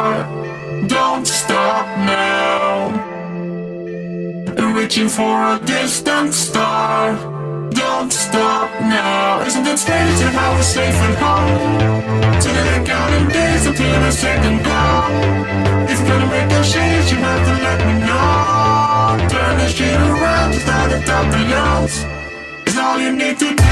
far. Don't stop now. Reaching for a distant star. Don't stop now. Isn't it strange how we're safe at home? Till they're counting days until the second glow. If you're gonna make a change, you have to let me know. Turn the shit around, just out of top the yells. It's all you need to do.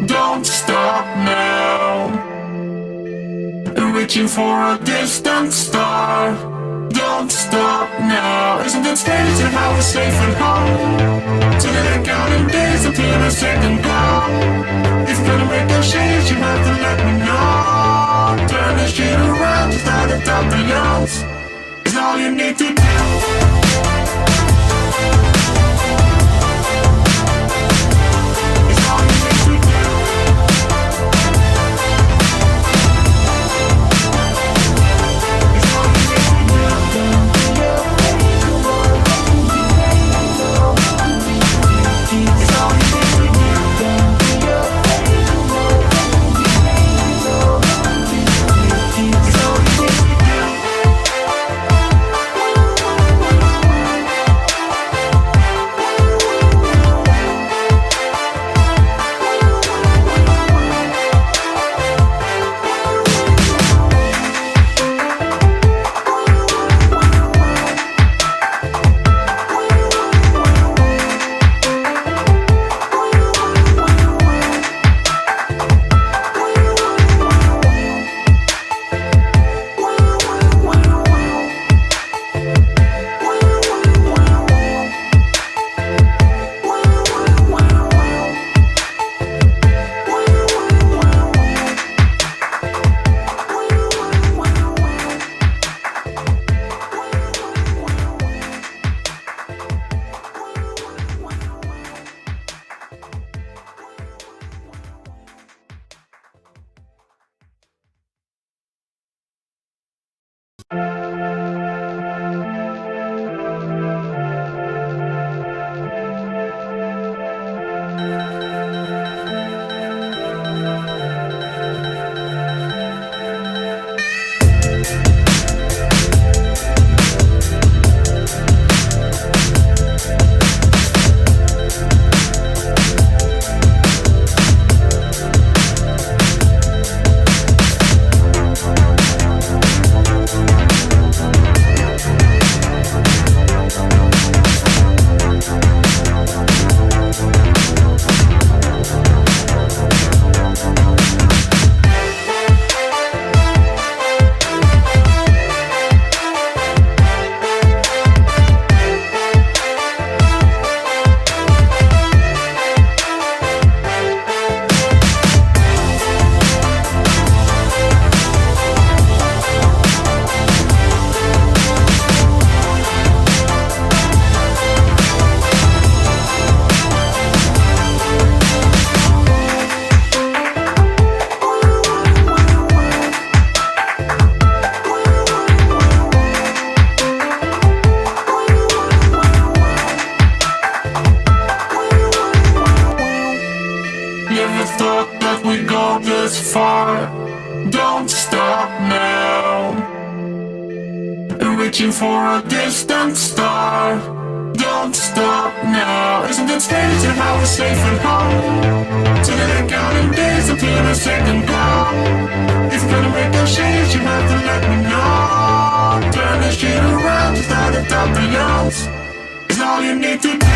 Don't stop now. Reaching for a distant star. Don't stop now. Isn't it strange how we're safe at home? Till they're counting days until the second glow. If you're gonna make a change, you have to let me know. Turn the shit around, just out of top the yells. It's all you need to do. far. Don't stop now. Reaching for a distant star. Don't stop now. Isn't it strange how we're safe at home? So that I counting days until a second glow. If you're gonna make a change, you have to let me know. Turn this shit around without a doubt beyond. It's all you need to do.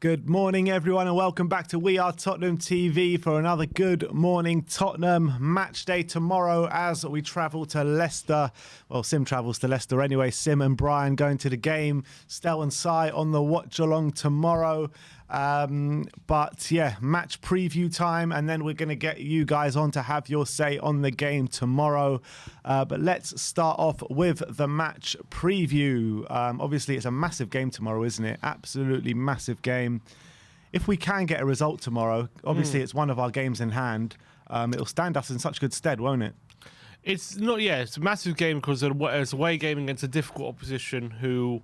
Good morning, everyone, and welcome back to We Are Tottenham TV for another Good Morning Tottenham match day tomorrow as we travel to Leicester. Well, Sim travels to Leicester anyway. Sim and Brian going to the game. Stel and Sai on the watch along tomorrow. But yeah, match preview time, and then we're going to get you guys on to have your say on the game tomorrow. But let's start off with the match preview. Obviously, it's a massive game tomorrow, isn't it? Absolutely massive game. If we can get a result tomorrow, obviously it's one of our games in hand. It'll stand us in such good stead, won't it? It's not, yeah, it's a massive game because it's a away game against a difficult opposition who,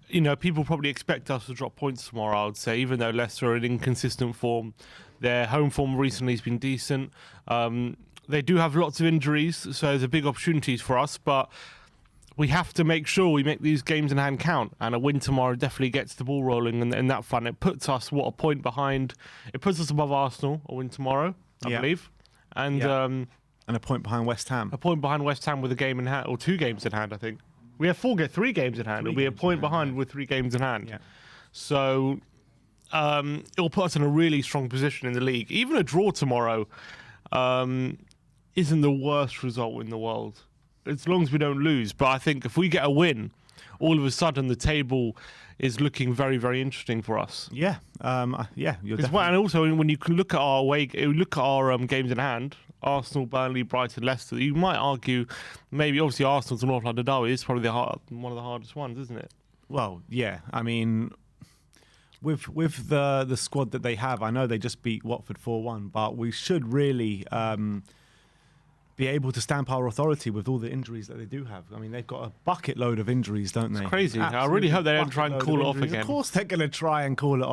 you know, people probably expect us to drop points tomorrow, I would say, even though Leicester are in inconsistent form. Their home form recently has been decent. They do have lots of injuries, so there's a big opportunities for us, but we have to make sure we make these games in hand count, and a win tomorrow definitely gets the ball rolling in that front. It puts us, a point behind. It puts us above Arsenal, a win tomorrow, I believe. And a point behind West Ham. A point behind West Ham with a game in hand, or 2 games in hand, I think. We have 3 games in hand. It'll be a point behind with 3 games in hand. Yeah. So it'll put us in a really strong position in the league. Even a draw tomorrow isn't the worst result in the world. as long as we don't lose. But I think if we get a win, all of a sudden the table is looking very, very interesting for us. Yeah, you're Well, and also when you can look at our games in hand, Arsenal, Burnley, Brighton, Leicester, you might argue maybe obviously Arsenal's North London derby is probably one of the hardest ones, isn't it? Well, yeah. I mean, with the squad that they have, I know they just beat Watford 4-1, but we should really be able to stamp our authority with all the injuries that they do have. I mean, they've got a bucket load of injuries, don't they? It's crazy. Absolutely, I really hope they don't try and bucket call load it of off injuries. again. Of course they're going to try and call it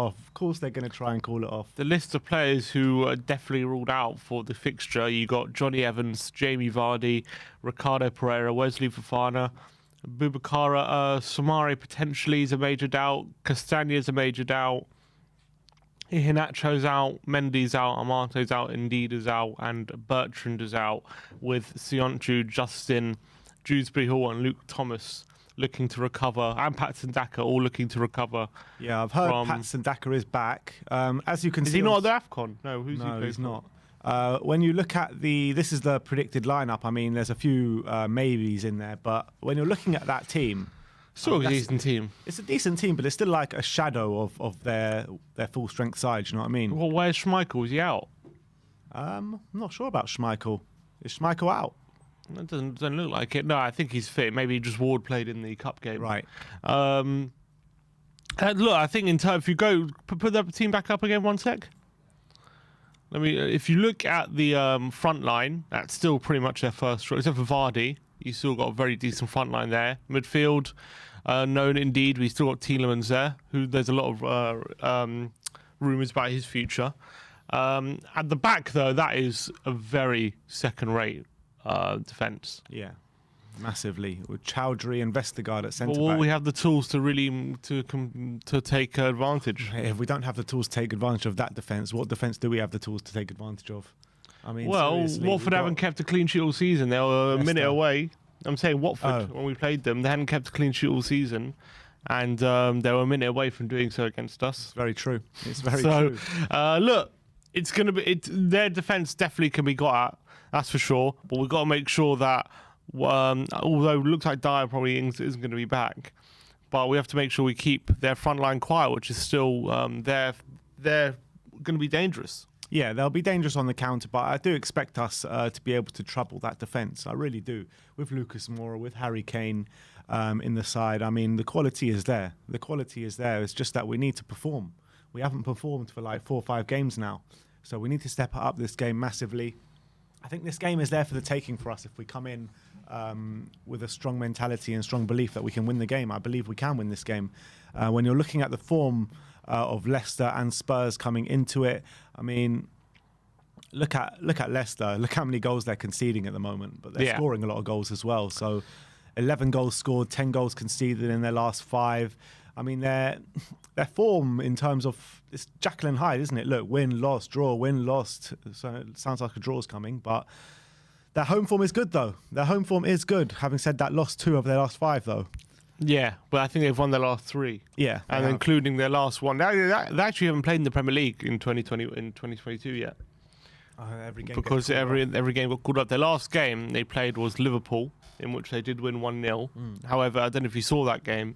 off. The list of players who are definitely ruled out for the fixture, you got Johnny Evans, Jamie Vardy, Ricardo Pereira, Wesley Fofana, Boubacara Samari potentially is a major doubt, Castanya's a major doubt, Iheanacho's out, Mendy's out, Amate's out, Ndida's out, and Bertrand is out, with Sionchu, Justin, Dewsbury Hall and Luke Thomas looking to recover, and Patson Daka all looking to recover. Yeah, I've heard Patson Daka is back. As you can see, is he not at the AFCON? No, he's not. When you look at this is the predicted lineup. I mean, there's a few maybes in there, but when you're looking at that team, still a decent team. It's a decent team, but it's still like a shadow of their full strength side. You know what I mean? Well, where's Schmeichel? Is he out? I'm not sure about Schmeichel. Is Schmeichel out? It doesn't look like it. No, I think he's fit. Maybe just Ward played in the cup game. Right. Look, I think in terms, if you go put the team back up again, 1 sec. If you look at the front line, that's still pretty much their first choice, except for Vardy. You still got a very decent front line there. Midfield, known indeed. We still got Tielemans there, who there's a lot of rumours about his future. At the back, though, that is a very second-rate defence. Yeah, massively. With Chowdhury and Vestergaard at centre back. Well, we have the tools to really to take advantage. If we don't have the tools to take advantage of that defence, what defence do we have the tools to take advantage of? I mean, well, Watford haven't kept a clean sheet all season. They were a minute away. I'm saying Watford, when we played them, they hadn't kept a clean sheet all season. And they were a minute away from doing so against us. It's very true. It's very true. Look, it's going to be... their defence definitely can be got at, that's for sure. But we've got to make sure that, although it looks like Dyer probably isn't going to be back, but we have to make sure we keep their front line quiet, which is still... they're going to be dangerous. Yeah, they'll be dangerous on the counter, but I do expect us to be able to trouble that defence. I really do. With Lucas Moura, with Harry Kane in the side, I mean, the quality is there. The quality is there. It's just that we need to perform. We haven't performed for like 4 or 5 games now. So we need to step up this game massively. I think this game is there for the taking for us if we come in with a strong mentality and strong belief that we can win the game. I believe we can win this game. When you're looking at the form of Leicester and Spurs coming into it, I mean, look at Leicester. Look how many goals they're conceding at the moment, but they're scoring a lot of goals as well. So 11 goals scored, 10 goals conceded in their last 5. I mean, their form in terms of, it's Jekyll and Hyde, isn't it? Look, win, lost, draw, win, lost. So it sounds like a draw's coming, but their home form is good, though. Their home form is good. Having said that, lost 2 of their last 5, though. Yeah, but I think they've won their last 3. Yeah. And including their last one. They actually haven't played in the Premier League in 2022 yet. Every game because every game got called up. Their last game they played was Liverpool, in which they did win 1-0. However, I don't know if you saw that game.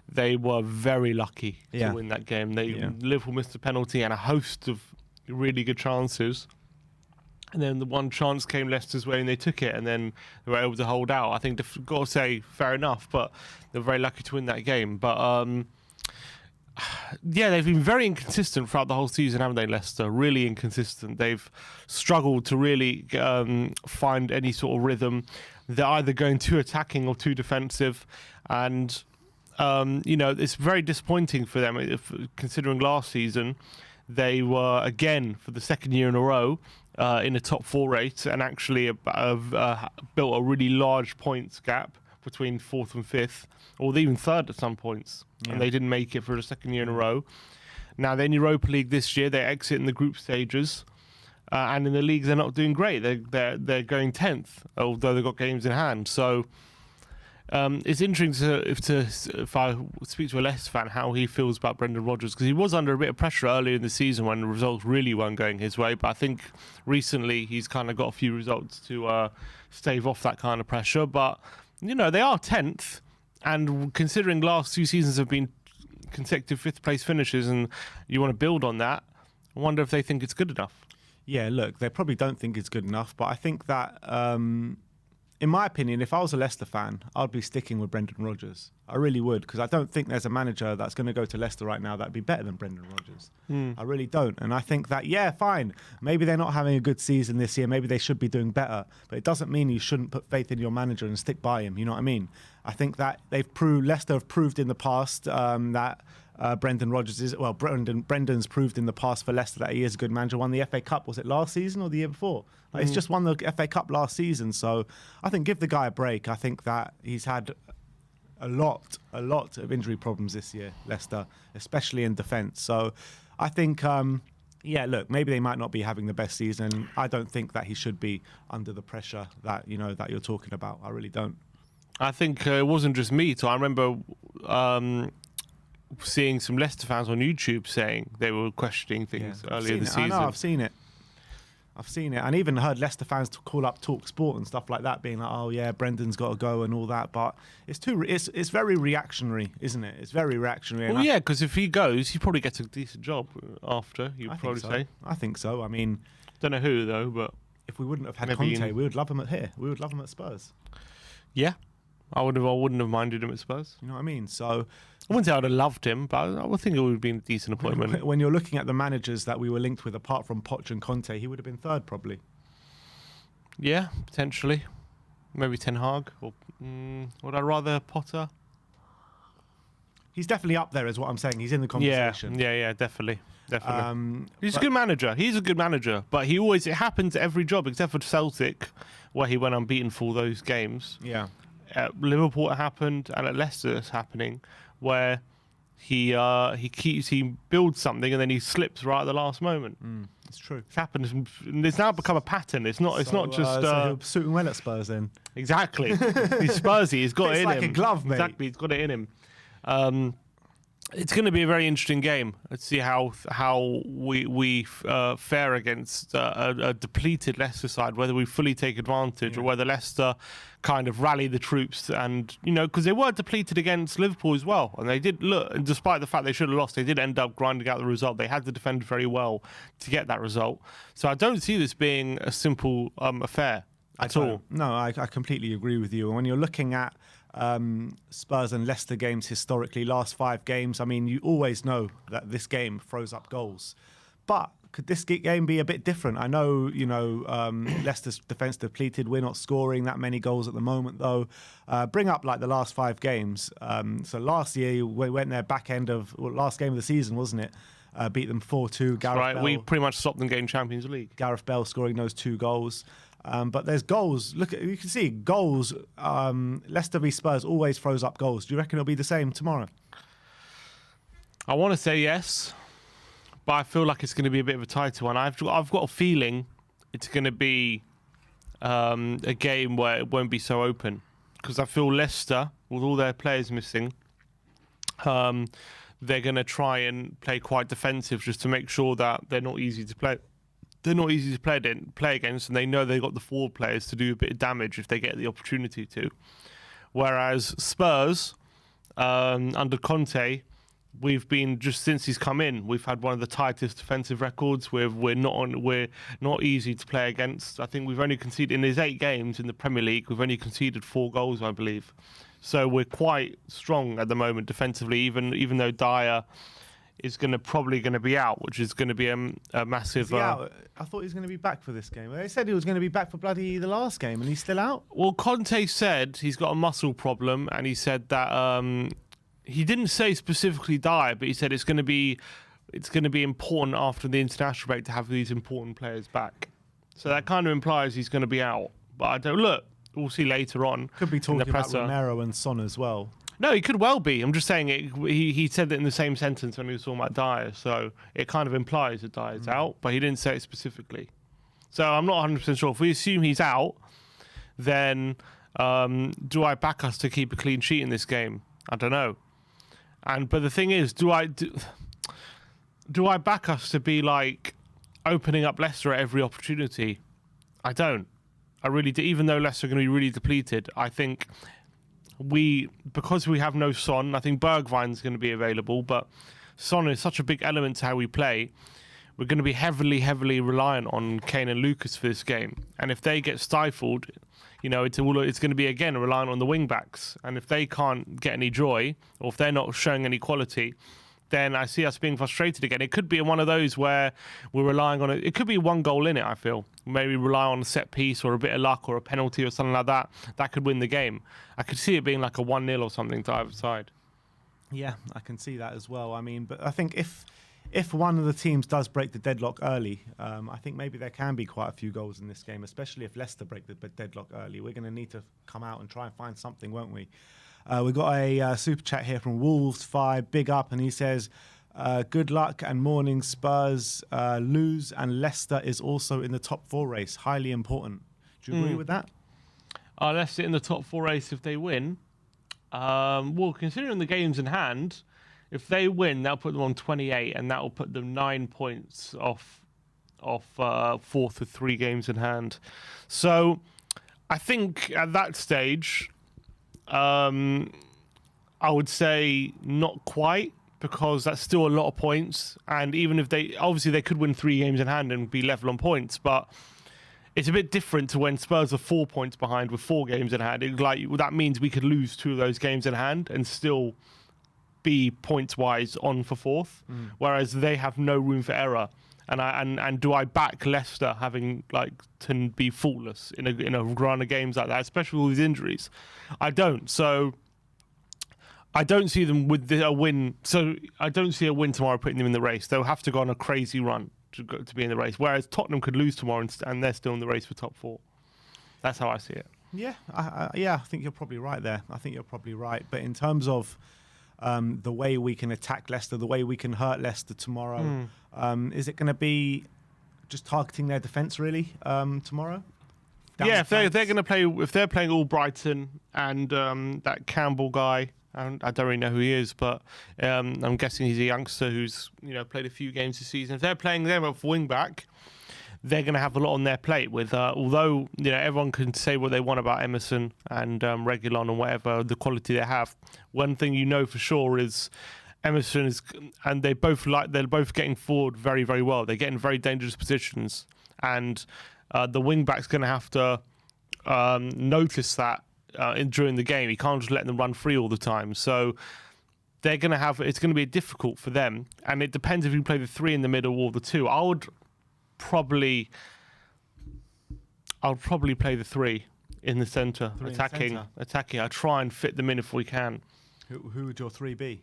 They were very lucky to win that game. Liverpool missed a penalty and a host of really good chances. And then the one chance came Leicester's way and they took it, and then they were able to hold out. I think they've got to say, fair enough, but they're very lucky to win that game. But they've been very inconsistent throughout the whole season, haven't they, Leicester? Really inconsistent. They've struggled to really find any sort of rhythm. They're either going too attacking or too defensive. And, it's very disappointing for them, considering last season they were, again, for the second year in a row, in a top 4 race, and actually built a really large points gap between 4th and 5th, or even 3rd at some points, and they didn't make it for the second year in a row. Now, then Europa League this year, they exit in the group stages, and in the league they're not doing great. They're going 10th, although they've got games in hand. So it's interesting if I speak to a Leicester fan how he feels about Brendan Rodgers, because he was under a bit of pressure earlier in the season when the results really weren't going his way. But I think recently he's kind of got a few results to stave off that kind of pressure. But they are 10th, and considering last 2 seasons have been consecutive 5th place finishes, and you want to build on that, I wonder if they think it's good enough. Yeah, look, they probably don't think it's good enough, but I think that, in my opinion, if I was a Leicester fan, I'd be sticking with Brendan Rodgers. I really would, because I don't think there's a manager that's going to go to Leicester right now that'd be better than Brendan Rodgers. I really don't. And I think that, yeah, fine, maybe they're not having a good season this year, maybe they should be doing better, but it doesn't mean you shouldn't put faith in your manager and stick by him, you know what I mean? I think that Leicester have proved in the past that Brendan Rodgers is, well, Brendan's proved in the past for Leicester that he is a good manager. Won the FA Cup, was it last season or the year before? He's just won the FA Cup last season, so I think give the guy a break. I think that he's had a lot of injury problems this year, Leicester, especially in defence. So I think, look, maybe they might not be having the best season. I don't think that he should be under the pressure that that you're talking about. I really don't. I think it wasn't just me. So I remember seeing some Leicester fans on YouTube saying they were questioning things earlier this season. I know, I've seen it, and even heard Leicester fans call up Talk Sport and stuff like that, being like, "Oh yeah, Brendan's got to go" and all that. But it's very reactionary, isn't it? It's very reactionary. Well, yeah, because if he goes, he probably gets a decent job after. You'd probably say. I think so. I mean, don't know who though, but if we wouldn't have had Conte, we would love him we would love him at Spurs. Yeah, I wouldn't have minded him at Spurs. You know what I mean? So I wouldn't say I'd have loved him, but I would think it would have been a decent appointment. When you're looking at the managers that we were linked with, apart from Poch and Conte, he would have been third probably. Yeah, potentially. Maybe Ten Hag. Or would I rather Potter? He's definitely up there, is what I'm saying. He's in the conversation. Yeah, definitely. He's a good manager. He's a good manager, but it happens at every job except for Celtic, where he went unbeaten for all those games. Yeah. At Liverpool it happened, and at Leicester it's happening, where he builds something and then he slips right at the last moment. It's true. It's happened. It's now become a pattern. It's not just. So he'll suit him well at Spurs then. Exactly. He's Spursy. He's got it in like him. a glove, mate. Exactly. He's got it in him. It's going to be a very interesting game. Let's see how we fare against a depleted Leicester side, whether we fully take advantage or whether Leicester kind of rally the troops. And, because they were depleted against Liverpool as well. And they did look, and despite the fact they should have lost, they did end up grinding out the result. They had to defend very well to get that result. So I don't see this being a simple affair at all. No, I completely agree with you. And when you're looking at Spurs and Leicester games historically, last 5 games, I mean, you always know that this game throws up goals. But could this game be a bit different? I know, Leicester's defence depleted. We're not scoring that many goals at the moment, though. Bring up like the last 5 games. So last year, we went there back end of last game of the season, wasn't it? Beat them 4-2. Gareth Bell, we pretty much stopped them getting Champions League. Gareth Bell scoring those 2 goals. But there's goals. Look, you can see goals. Leicester v Spurs always throws up goals. Do you reckon it'll be the same tomorrow? I want to say yes, but I feel like it's going to be a bit of a tighter one. I've got a feeling it's going to be a game where it won't be so open, because I feel Leicester, with all their players missing, they're going to try and play quite defensive just to make sure that they're not easy to play. They're not easy to play against, and they know they've got the forward players to do a bit of damage if they get the opportunity to. Whereas Spurs, under Conte, we've been, just since he's come in, we've had one of the tightest defensive records. We're not easy to play against. I think we've only conceded in his 8 games in the Premier League. We've only conceded 4 goals, I believe. So we're quite strong at the moment defensively, even though Dyer is probably going to be out, which is going to be a massive. Is he out? I thought he was going to be back for this game. They said he was going to be back for bloody the last game, and he's still out. Well, Conte said he's got a muscle problem, and he said that he didn't say specifically Dyer, but he said it's going to be important after the international break to have these important players back. So that kind of implies he's going to be out. But I don't look. We'll see later on. Could be talking about Romero and Son as well. No, he could well be. I'm just saying he said it in the same sentence when he was talking about Dyer, so it kind of implies that Dyer's out, but he didn't say it specifically. So I'm not 100% sure. If we assume he's out, then Do I back us to keep a clean sheet in this game? I don't know. But the thing is, do I back us to be like opening up Leicester at every opportunity? I don't. I really do. Even though Leicester are going to be really depleted, I think because we have no Son, I think Bergwijn's going to be available, but Son is such a big element to how we play. We're going to be heavily, heavily reliant on Kane and Lucas for this game. And if they get stifled, it's going to be, again, reliant on the wing-backs. And if they can't get any joy, or if they're not showing any quality, then I see us being frustrated again. It could be one of those where we're relying on it. It could be one goal in it, I feel. Maybe rely on a set piece or a bit of luck or a penalty or something like that. That could win the game. I could see it being like a 1-0 or something to either side. Yeah, I can see that as well. I mean, but I think if one of the teams does break the deadlock early, I think maybe there can be quite a few goals in this game, especially if Leicester break the deadlock early. We're going to need to come out and try and find something, won't we? We've got a super chat here from Wolves5, big up, and he says, good luck and morning Spurs lose, and Leicester is also in the top 4 race. Highly important. Do you agree with that? Leicester in the top 4 race if they win. Well, considering the games in hand, if they win, that'll put them on 28, and that will put them 9 points off fourth with 3 games in hand. So I think at that stage, I would say not quite, because that's still a lot of points. And even if they could win 3 games in hand and be level on points, but it's a bit different to when Spurs are 4 points behind with 4 games in hand. That means we could lose 2 of those games in hand and still be points-wise on for 4th, whereas they have no room for error. And do I back Leicester having to be faultless in a run of games like that, especially with these injuries? I don't. So I don't see them with a win. So I don't see a win tomorrow putting them in the race. They'll have to go on a crazy run to be in the race. Whereas Tottenham could lose tomorrow and they're still in the race for top 4. That's how I see it. Yeah, I think you're probably right there. I think you're probably right. But in terms of the way we can attack Leicester, the way we can hurt Leicester tomorrow, is it going to be just targeting their defence really tomorrow? Yeah, if they're going to play, if they're playing all Brighton and that Campbell guy, I don't really know who he is, but I'm guessing he's a youngster who's played a few games this season. If they're playing them off wing back, they're going to have a lot on their plate. With although everyone can say what they want about Emerson and Reguilon and whatever the quality they have, one thing for sure is Emerson and they're both getting forward very, very well. They get in very dangerous positions, and the wing back's going to have to notice that during the game. He can't just let them run free all the time. So they're going to have it's going to be difficult for them, and it depends if you play the 3 in the middle or the 2. I would probably play the 3 in the centre, attacking. I try and fit them in if we can. Who would your 3 be?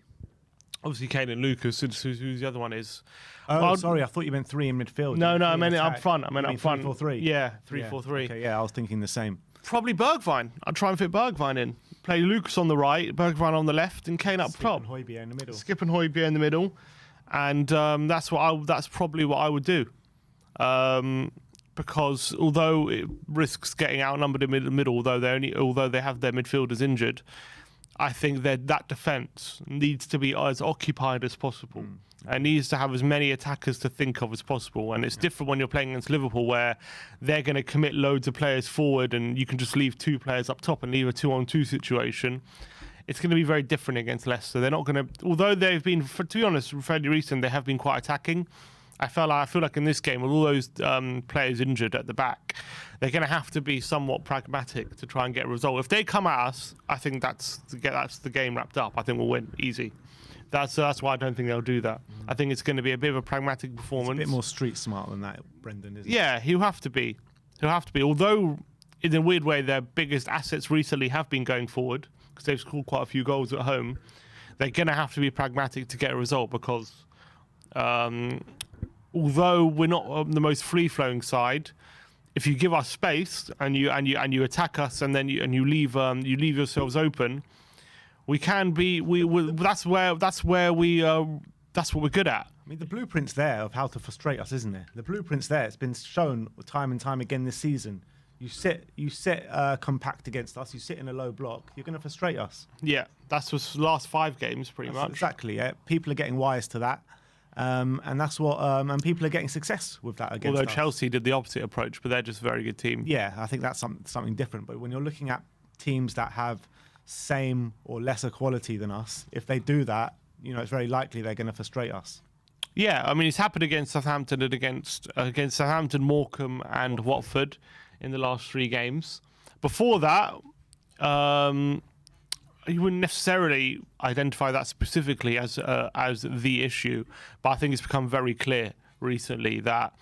Obviously, Kane and Lucas. Who's the other one is? Oh, sorry, I thought you meant 3 in midfield. No, I meant it up front. I meant up front. 3-4-3. Yeah, 3-4-3. Okay, yeah, I was thinking the same. Probably Bergwijn. I'd try and fit Bergwijn in. Play Lucas on the right, Bergwijn on the left, and Kane up top. Skip and Højbjerg in the middle. Skip and Højbjerg in the middle, and that's probably what I would do. Because although it risks getting outnumbered in the middle, although they have their midfielders injured, I think that defence needs to be as occupied as possible. And needs to have as many attackers to think of as possible. And it's different when you're playing against Liverpool, where they're going to commit loads of players forward and you can just leave 2 players up top and leave a 2-on-2 situation. It's going to be very different against Leicester. They're not going to, although they've been, to be honest, fairly recent, they have been quite attacking. I feel like in this game, with all those players injured at the back, they're going to have to be somewhat pragmatic to try and get a result. If they come at us, I think that's the game wrapped up. I think we'll win easy. That's why I don't think they'll do that. I think it's going to be a bit of a pragmatic performance. It's a bit more street smart than that, Brendan, isn't it? Yeah, he'll have to be. Although, in a weird way, their biggest assets recently have been going forward because they've scored quite a few goals at home. They're going to have to be pragmatic to get a result because although we're not on the most free-flowing side, if you give us space and you attack us and then you leave yourselves open, we can be. That's what we're good at. I mean, the blueprint's there of how to frustrate us, isn't there? The blueprint's there. It's been shown time and time again this season. You sit compact against us. You sit in a low block. You're going to frustrate us. Yeah, that's the last 5 games pretty much. Exactly. Yeah. People are getting wise to that, and that's what. And people are getting success with that against Although us. Chelsea did the opposite approach, but they're just a very good team. Yeah, I think that's something different. But when you're looking at teams that have same or lesser quality than us, if they do that, it's very likely they're going to frustrate us. Yeah, I mean, it's happened against Southampton and against Southampton, Morecambe, and Watford in the last 3 games. Before that, you wouldn't necessarily identify that specifically as the issue, but I think it's become very clear recently that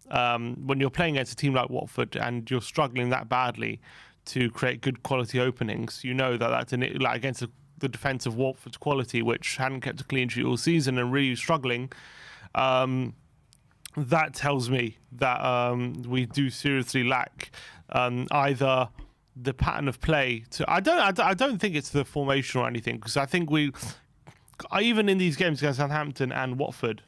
when you're playing against a team like Watford and you're struggling that badly to create good quality openings, you know that's against the defence of Watford's quality, which hadn't kept a clean sheet all season and really struggling. That tells me that we do seriously lack either the pattern of play. I don't think it's the formation or anything, because I think even in these games against Southampton and Watford,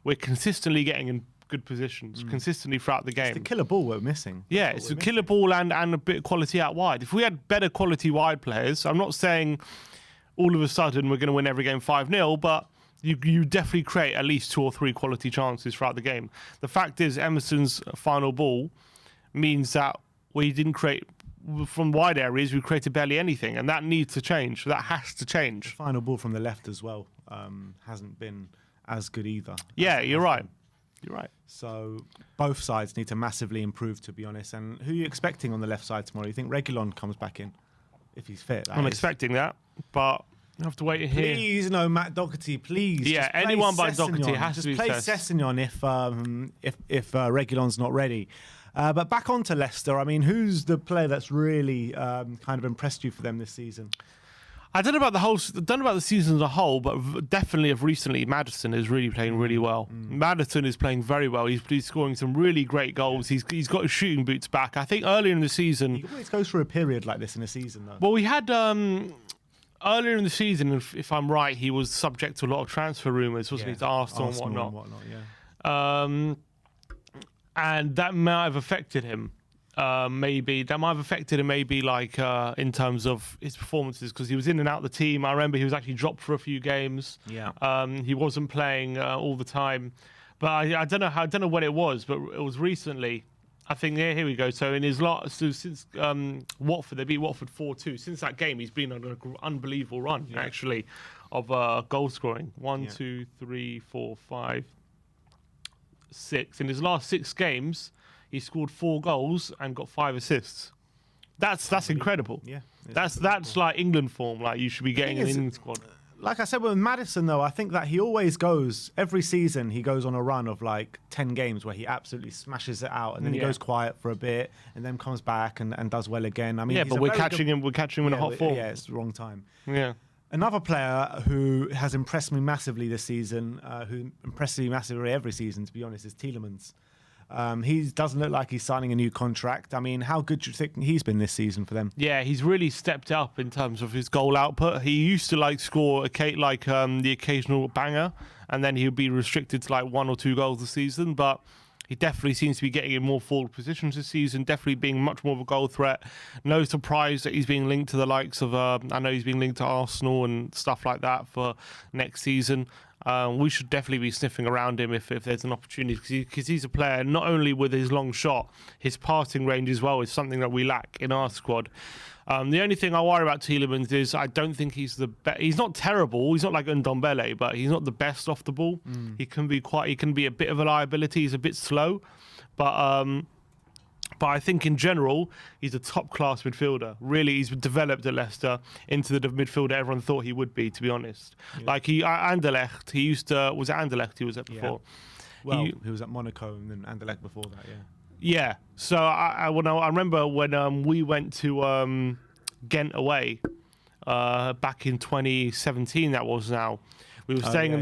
we're consistently getting in good positions, consistently throughout the game. It's the killer ball we're missing. Yeah, it's a killer ball and a bit of quality out wide. If we had better quality wide players, I'm not saying all of a sudden we're going to win every game 5-0, but you definitely create at least 2 or 3 quality chances throughout the game. The fact is, Emerson's final ball means that we didn't create from wide areas. We created barely anything, and that needs to change. That has to change. The final ball from the left as well hasn't been as good either. Yeah, you're right. You're right. So both sides need to massively improve, to be honest. And who are you expecting on the left side tomorrow? You think Reguilon comes back in if he's fit? I'm expecting that, but I have to wait and hear. Please, no, Matt Doherty, please. Yeah, anyone by Doherty has to be play assessed. Sessegnon if Reguilon's not ready. But back on to Leicester. I mean, who's the player that's really kind of impressed you for them this season? I don't know about the season as a whole, but definitely of recently, Maddison is really playing really well. Maddison is playing very well. He's scoring some really great goals. He's got his shooting boots back. I think earlier in the season, He always goes through a period like this in a season, though. well, we had earlier in the season, if I'm right, he was subject to a lot of transfer rumours, wasn't he, to Arsenal and whatnot. Yeah. And that might have affected him. Maybe like in terms of his performances, because he was in and out of the team. I remember he was actually dropped for a few games. Yeah. He wasn't playing all the time, but I don't know when it was, but it was recently. I think here we go. So in his since Watford, they beat Watford 4-2. Since that game, he's been on an unbelievable run actually of goal scoring. 1, 2, 3, 4, 5, 6. In his last 6 games, he scored 4 goals and got 5 assists. That's incredible. Yeah, that's like England form. Like you should be getting an England squad. Like I said with Maddison, though, I think that he always goes, every season, he goes on a run of like 10 games where he absolutely smashes it out, and then he goes quiet for a bit, and then comes back and does well again. I mean, but we're catching him in a hot form. Yeah, it's the wrong time. Yeah. Another player who has impressed me massively this season, who impresses me massively every season, to be honest, is Tielemans. He doesn't look like he's signing a new contract. I mean, how good do you think he's been this season for them? Yeah, he's really stepped up in terms of his goal output. He used to score the occasional banger, and then he would be restricted to 1 or 2 goals a season. But he definitely seems to be getting in more forward positions this season, definitely being much more of a goal threat. No surprise that he's being linked to the likes of, I know he's being linked to Arsenal and stuff like that for next season. We should definitely be sniffing around him if there's an opportunity, because he's a player not only with his long shot, his passing range as well is something that we lack in our squad. The only thing I worry about Tielemans is I don't think he's the best. He's not terrible. He's not like Ndombele, but he's not the best off the ball. He can be a bit of a liability. He's a bit slow, but I think in general, he's a top-class midfielder. Really, he's developed at Leicester into the midfielder everyone thought he would be, to be honest. Yeah. Like Anderlecht, was it Anderlecht he was at before? Yeah. Well, he was at Monaco and then Anderlecht before that, yeah. Yeah, so I remember when we went to Ghent away back in 2017, that was now. We were staying in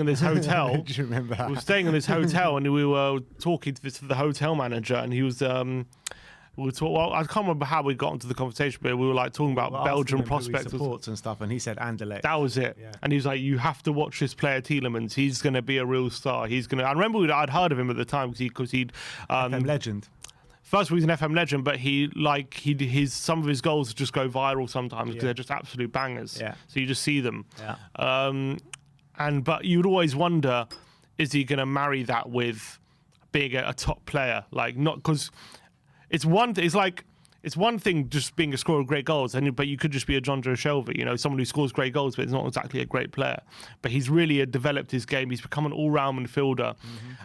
this hotel. Do you remember that? We were staying in this hotel, and we were talking to the hotel manager, and he was. I can't remember how we got into the conversation, but we were talking about Belgian prospects, supports and stuff, and he said Anderlecht. That was it. Yeah. And he was like, "You have to watch this player, Tielemans. He's going to be a real star. He's going to." I remember I'd heard of him at the time because he'd FM legend. first of all, he's an FM legend, but his some of his goals just go viral sometimes because they're just absolute bangers. Yeah. So you just see them. Yeah. But you'd always wonder, is he going to marry that with being a top player? Like, not because it's one thing just being a scorer of great goals, but you could just be a John Joe Shelby, someone who scores great goals, but is not exactly a great player. But he's really developed his game. He's become an all-round midfielder.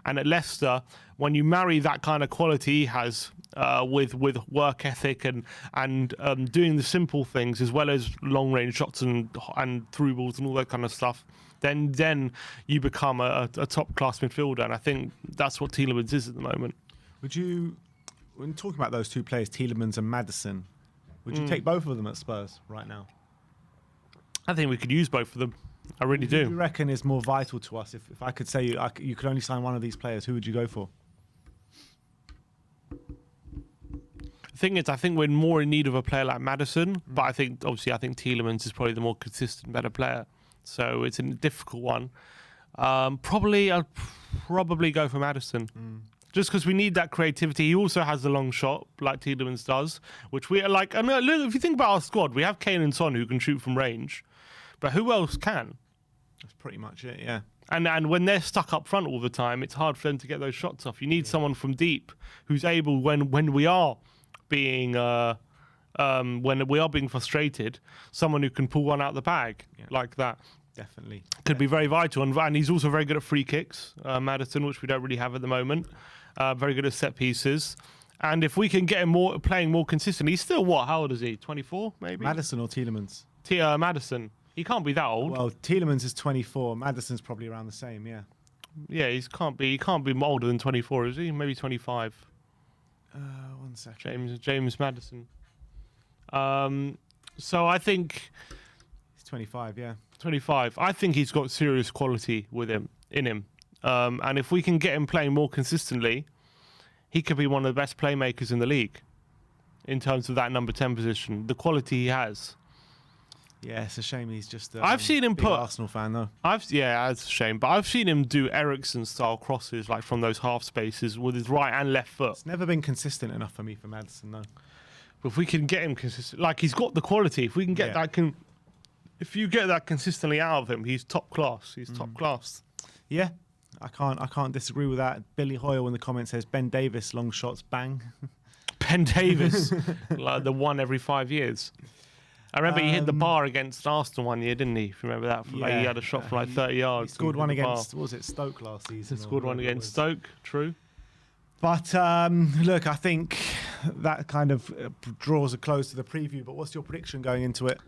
And at Leicester, when you marry that kind of quality he has with work ethic and doing the simple things as well as long-range shots and through balls and all that kind of stuff, then you become a top-class midfielder. And I think that's what Tielemans is at the moment. When talking about those two players, Tielemans and Maddison, would you take both of them at Spurs right now? I think we could use both of them. I really do. Who do you reckon is more vital to us? If I could say you could only sign one of these players, who would you go for? The thing is, I think we're more in need of a player like Maddison, but I think Tielemans is probably the more consistent, better player. So it's a difficult one. I'd probably go for Maddison. Just because we need that creativity. He also has the long shot, like Tielemans does, which we are like. I mean, look, if you think about our squad, we have Kane and Son who can shoot from range, but who else can? That's pretty much it, yeah. And when they're stuck up front all the time, it's hard for them to get those shots off. You need someone from deep who's able, when we are being frustrated, someone who can pull one out the bag like that. Definitely. Could be very vital. And he's also very good at free kicks, Maddison, which we don't really have at the moment. Very good at set pieces. And if we can get him playing more consistently, he's still what? How old is he? 24, maybe? Maddison or Tielemans? Maddison. He can't be that old. Well, Tielemans is 24. Maddison's probably around the same, yeah. Yeah, he can't be older than 24, is he? Maybe 25. 1 second. James Maddison. So I think He's 25, yeah. 25. I think he's got serious quality in him. And if we can get him playing more consistently, he could be one of the best playmakers in the league in terms of that number 10 position. The quality he has. Yeah, it's a shame he's just I've seen him big Arsenal fan, though. It's a shame. But I've seen him do Eriksen-style crosses, like from those half spaces with his right and left foot. It's never been consistent enough for me for Maddison, though. But if we can get him consistent, like he's got the quality. If we can get if you get that consistently out of him, he's top class. He's top class. Yeah, I can't disagree with that. Billy Hoyle in the comments says Ben Davis long shots bang. Ben Davis, like the one every 5 years. I remember he hit the bar against Arsenal one year, didn't he? If you remember that, he had a shot from like 30 yards. He scored one against what was it, Stoke last season? He scored one against Stoke. True. But look, I think that kind of draws a close to the preview. But what's your prediction going into it?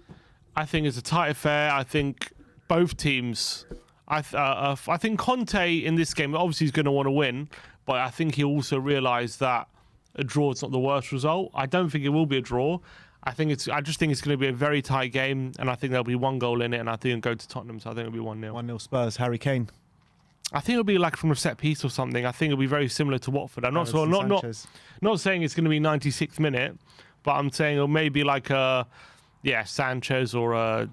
I think it's a tight affair. I think both teams. I think Conte in this game obviously is going to want to win, but I think he also realised that a draw is not the worst result. I don't think it will be a draw. I just think it's going to be a very tight game, and I think there'll be one goal in it, and I think it'll go to Tottenham. So I think it'll be 1-0. 1-0 Spurs. Harry Kane. I think it'll be like from a set piece or something. I think it'll be very similar to Watford. I'm not saying it's going to be 96th minute, but I'm saying it'll maybe like Sanchez or a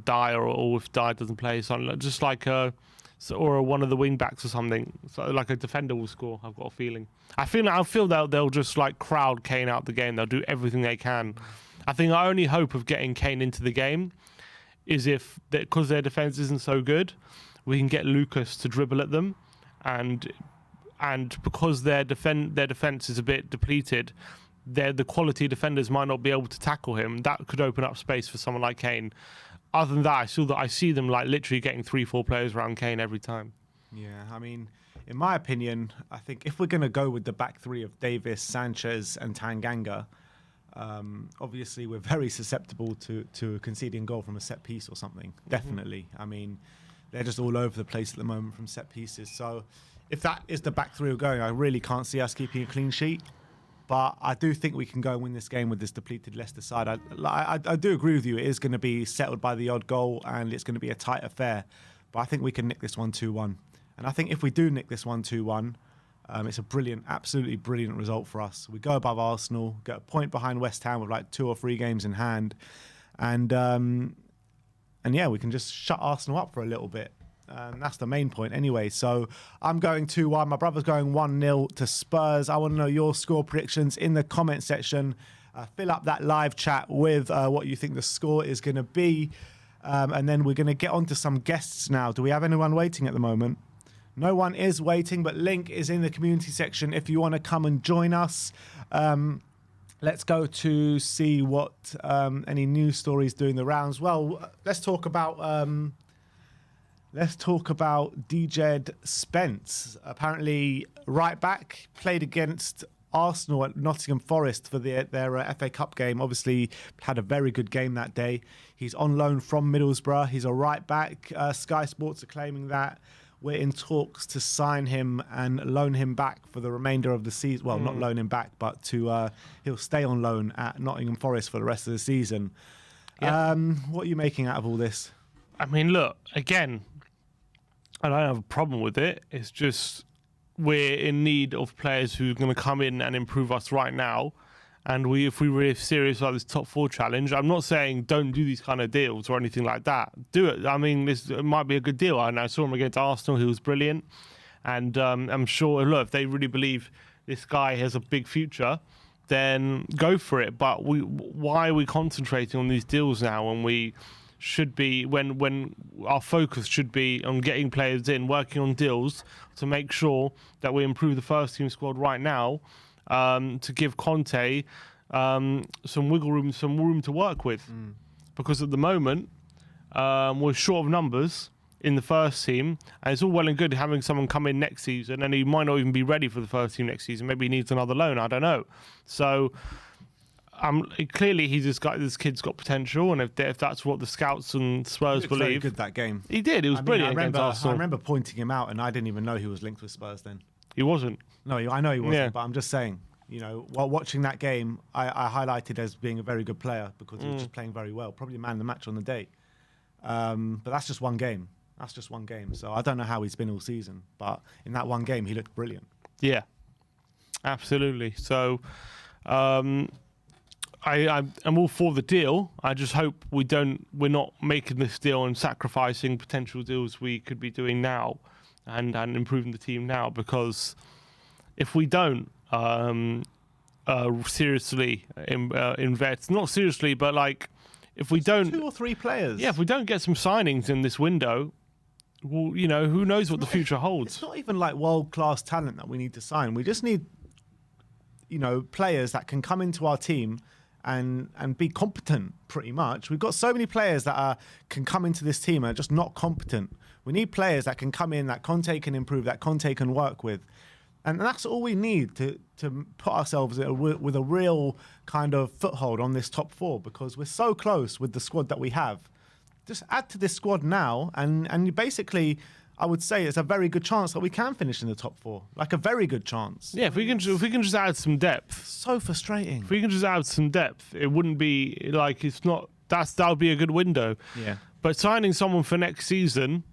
Dyer, or if Dyer doesn't play, something just like or one of the wing backs or something. So like a defender will score. I've got a feeling. I feel that they'll just like crowd Kane out the game. They'll do everything they can. I think our only hope of getting Kane into the game is because their defense isn't so good, we can get Lucas to dribble at them, and because their defense is a bit depleted, the quality defenders might not be able to tackle him. That could open up space for someone like Kane. Other than that, I see them like literally getting 3-4 players around Kane every time. Yeah, I mean, in my opinion, I think if we're going to go with the back three of Davis, Sanchez, and Tanganga, obviously we're very susceptible to conceding a goal from a set piece or something. Definitely. I mean, they're just all over the place at the moment from set pieces. So if that is the back three we're going, I really can't see us keeping a clean sheet. But I do think we can go and win this game with this depleted Leicester side. I do agree with you. It is going to be settled by the odd goal, and it's going to be a tight affair. But I think we can nick this 1-2-1. And I think if we do nick this 1-2-1, it's a brilliant, absolutely brilliant result for us. We go above Arsenal, get a point behind West Ham with like 2 or 3 games in hand. And yeah, we can just shut Arsenal up for a little bit. That's the main point anyway. So I'm going 2-1. My brother's going 1-0 to Spurs. I want to know your score predictions in the comment section. Fill up that live chat with what you think the score is going to be. And then we're going to get on to some guests now. Do we have anyone waiting at the moment? No one is waiting, but link is in the community section if you want to come and join us. Let's go to see what any news stories doing the rounds. Well, let's talk about DJ Spence. Apparently, right back, played against Arsenal at Nottingham Forest for their FA Cup game. Obviously, had a very good game that day. He's on loan from Middlesbrough. He's a right back. Sky Sports are claiming that we're in talks to sign him and loan him back for the remainder of the season. Well, not loan him back, but he'll stay on loan at Nottingham Forest for the rest of the season. Yeah. What are you making out of all this? I mean, look, again, I don't have a problem with it. It's just we're in need of players who are going to come in and improve us right now. And if we were serious about this top 4 challenge, I'm not saying don't do these kind of deals or anything like that. Do it. I mean, it might be a good deal. I saw him against Arsenal. He was brilliant. And I'm sure, look, if they really believe this guy has a big future, then go for it. But why are we concentrating on these deals now when we should be, when our focus should be on getting players in, working on deals to make sure that we improve the first team squad right now, to give Conte some wiggle room, some room to work with. Because at the moment, we're short of numbers in the first team, and it's all well and good having someone come in next season, and he might not even be ready for the first team next season. Maybe he needs another loan. I don't know. So clearly, this kid's got potential, and if that's what the scouts and Spurs He looked very believe, good that game. he did. It was brilliant. I remember pointing him out, and I didn't even know he was linked with Spurs then. He wasn't. No, I know he wasn't, Yeah. but I'm just saying, while watching that game, I highlighted as being a very good player because he was just playing very well. Probably man of the match on the day. But that's just one game. So I don't know how he's been all season, but in that one game, he looked brilliant. Yeah, absolutely. So I'm all for the deal. I just hope we're not making this deal and sacrificing potential deals we could be doing now and improving the team now, because if we don't seriously invest, not seriously, but like if we don't, 2 or 3 players. yeah, if we don't get some signings in this window, well, who knows what the future holds. It's not even like world-class talent that we need to sign. We just need, players that can come into our team and be competent, pretty much. We've got so many players that can come into this team and are just not competent. We need players that can come in, that Conte can improve, that Conte can work with. And that's all we need to put ourselves with a real kind of foothold on this top 4, because we're so close with the squad that we have. Just add to this squad now, and basically, I would say it's a very good chance that we can finish in the top 4. Like a very good chance. Yeah, if we can just add some depth. So frustrating. If we can just add some depth, it wouldn't be like that would be a good window. Yeah. But signing someone for next season,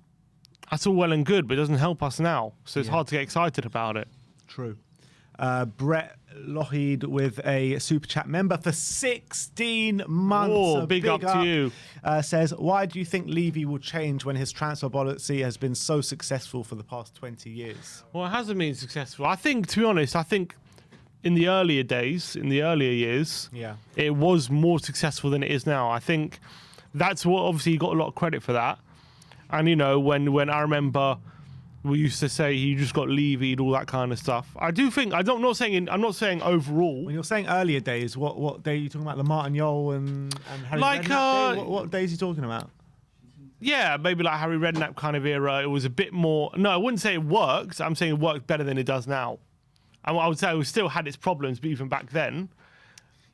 that's all well and good, but it doesn't help us now. So it's hard to get excited about it. True. Brett Lougheed with a super chat member for 16 months. Oh, big up to you. Says, why do you think Levy will change when his transfer policy has been so successful for the past 20 years? Well, it hasn't been successful. I think, to be honest, in the earlier years, it was more successful than it is now. I think that's what, obviously, he got a lot of credit for that. And, when I remember we used to say he just got levied, all that kind of stuff. I do think, I'm not saying overall. When you're saying earlier days, what day are you talking about? The Martin Yole and Harry Redknapp day? What days are you talking about? Yeah, maybe like Harry Redknapp kind of era. It was a bit more. No, I wouldn't say it worked. I'm saying it worked better than it does now. I would say it still had its problems, but even back then.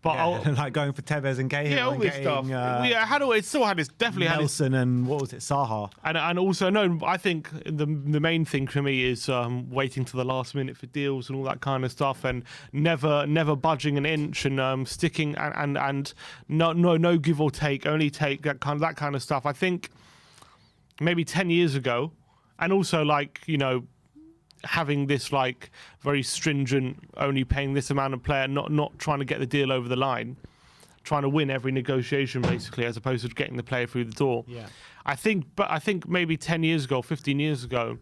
But like going for Tevez and Cahill, all this stuff. It still had its Nelson and what was it, Saha, and also I think the main thing for me is waiting to the last minute for deals and all that kind of stuff, and never budging an inch, and sticking and no give or take, only take that kind of stuff. I think maybe 10 years ago, and also having this very stringent, only paying this amount of player, not trying to get the deal over the line. trying to win every negotiation basically, as opposed to getting the player through the door. Yeah. I think maybe 10 years ago, 15 years ago,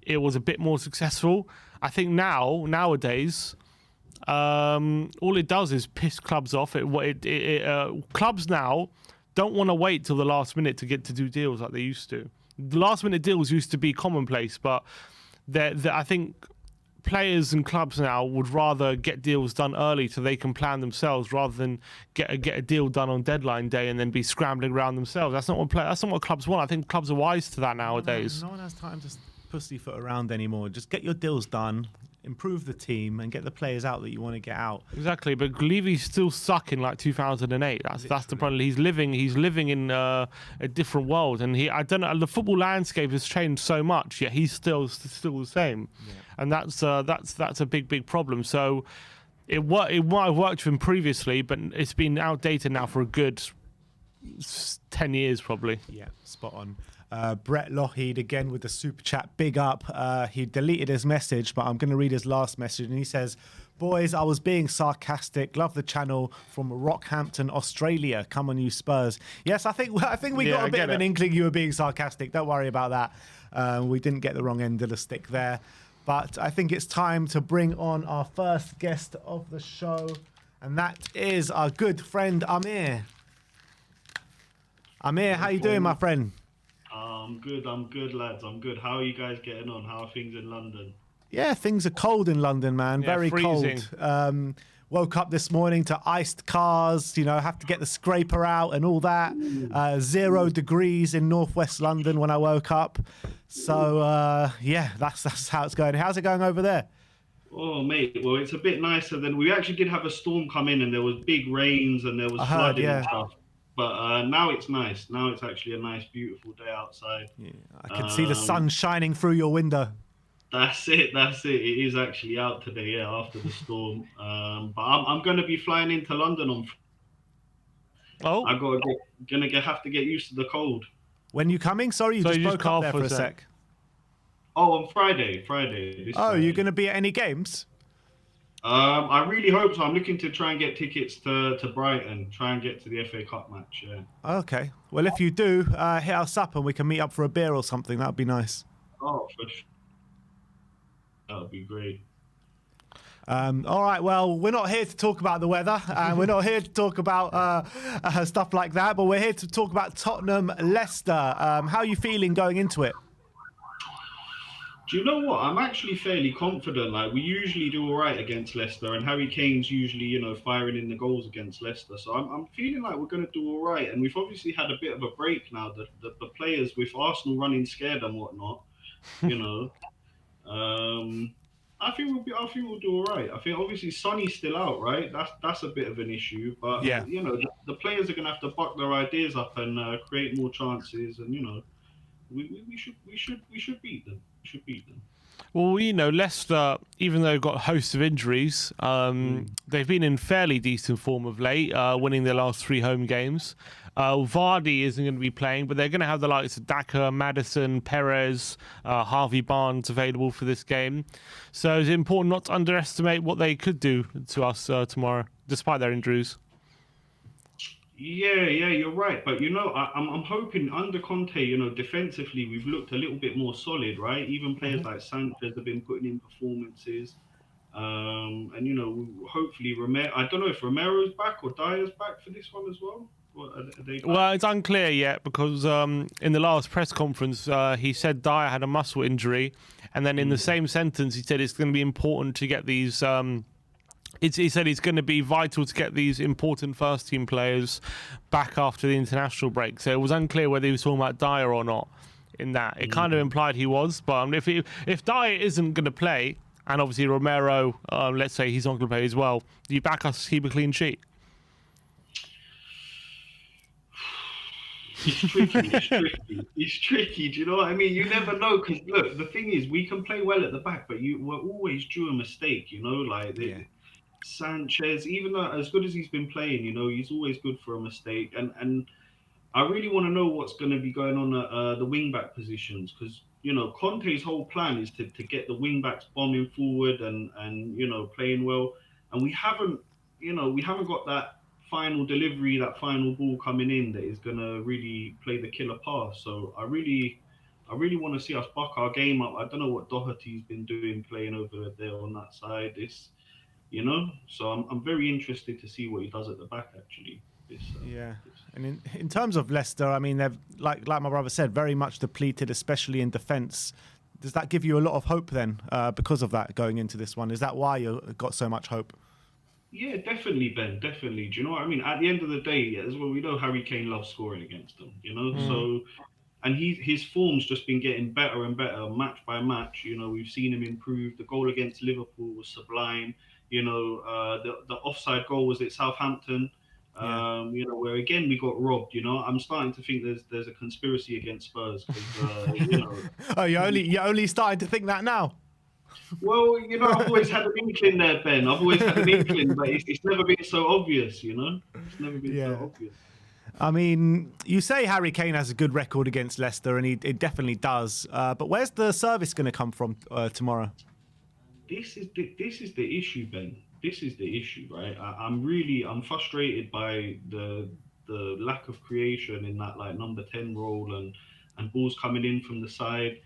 it was a bit more successful. I think nowadays, all it does is piss clubs off. Clubs now don't want to wait till the last minute to get to do deals like they used to. The last minute deals used to be commonplace, but I think players and clubs now would rather get deals done early so they can plan themselves, rather than get a deal done on deadline day and then be scrambling around themselves. That's not what clubs want. I think clubs are wise to that nowadays. No one has time to pussyfoot around anymore. Just get your deals done, improve the team, and get the players out that you want to get out. Exactly, but Levy's still stuck in like 2008. That's the problem. He's living in a different world, and I don't know. The football landscape has changed so much, yet he's still the same, and that's a big problem. So it might have worked for him previously, but it's been outdated now for a good 10 years probably. Yeah, spot on. Brett Lougheed again with the super chat. Big up. He deleted his message, but I'm going to read his last message. And he says, "Boys, I was being sarcastic. Love the channel from Rockhampton, Australia. Come on, you Spurs." Yes, I think we got a bit of an inkling you were being sarcastic. Don't worry about that. We didn't get the wrong end of the stick there. But I think it's time to bring on our first guest of the show. And that is our good friend, Amir. Amir, how you doing, my friend? I'm good, lads. I'm good. How are you guys getting on? How are things in London? Yeah, things are cold in London, man. Yeah, very freezing. cold. Woke up this morning to iced cars, have to get the scraper out and all that. 0 degrees in northwest London when I woke up. So, yeah, that's how it's going. How's it going over there? Oh, mate. Well, it's a bit nicer than... We actually did have a storm come in and there was big rains and there was flooding and stuff. But now it's nice. Now it's actually a nice, beautiful day outside. Yeah, I can see the sun shining through your window. That's it. It is actually out today, yeah, after the storm. But I'm going to be flying into London on... Oh. I'm have to get used to the cold. When you coming? Sorry, you just broke up there for a sec. Oh, on Friday. Friday. You're going to be at any games? I really hope so. I'm looking to try and get tickets to Brighton, try and get to the FA Cup match. Yeah. Okay. Well, if you do, hit us up and we can meet up for a beer or something. That'd be nice. Oh, for sure. That would be great. All right. Well, we're not here to talk about the weather, and we're not here to talk about stuff like that. But we're here to talk about Tottenham, Leicester. How are you feeling going into it? Do you know what? I'm actually fairly confident. Like, we usually do all right against Leicester, and Harry Kane's usually, firing in the goals against Leicester. So I'm feeling like we're going to do all right. And we've obviously had a bit of a break now. The players, with Arsenal running scared and whatnot, I think we'll do all right. I think obviously Sonny's still out, right? That's a bit of an issue. But yeah, the players are going to have to buck their ideas up and create more chances, and we should beat them. Well, Leicester, even though they've got a host of injuries, they've been in fairly decent form of late, winning their last 3 home games. Vardy isn't going to be playing, but they're going to have the likes of Daka, Maddison, Perez, Harvey Barnes available for this game. So it's important not to underestimate what they could do to us tomorrow, despite their injuries. Yeah, you're right. But I'm hoping under Conte, defensively we've looked a little bit more solid, right? Even players like Sanchez have been putting in performances, and hopefully Romero. I don't know if Romero's back or Dyer's back for this one as well. Are they back? Well, it's unclear yet because in the last press conference he said Dyer had a muscle injury, and then in the same sentence he said it's going to be important to get these. He said it's going to be vital to get these important first-team players back after the international break. So it was unclear whether he was talking about Dyer or not in that. It kind of implied he was. But if Dyer isn't going to play, and obviously Romero, let's say he's not going to play as well, do you back us to keep a clean sheet? It's tricky. Do you know what I mean? You never know, because look, the thing is, we can play well at the back, but we're always due a mistake. Sanchez, even though as good as he's been playing, he's always good for a mistake. And I really want to know what's going to be going on at the wing-back positions, because, Conte's whole plan is to get the wing-backs bombing forward and playing well. And we haven't got that final delivery, that final ball coming in that is gonna really play the killer pass. So I really want to see us buck our game up. I don't know what Doherty's been doing playing over there on that side. So I'm very interested to see what he does at the back actually. Yeah, This and in terms of Leicester, I mean, they've like my brother said, very much depleted, especially in defence. Does that give you a lot of hope then, because of that going into this one? Is that why you got so much hope? Yeah, definitely, Ben. Definitely. Do you know what I mean? At the end of the day, as well, we know Harry Kane loves scoring against them. So and his form's just been getting better and better match by match. We've seen him improve. The goal against Liverpool was sublime. The offside goal was at Southampton. Yeah. Where again we got robbed. I'm starting to think there's a conspiracy against Spurs because Oh, you're only starting to think that now. well, I've always had an inkling there, Ben. I've always had an inkling, but it's never been so obvious. It's never been so Yeah. obvious. I mean, you say Harry Kane has a good record against Leicester, and it definitely does. But where's the service going to come from tomorrow? This is the issue, Ben. This is the issue, right? I'm frustrated by the lack of creation in that like number 10 role and balls coming in from the side.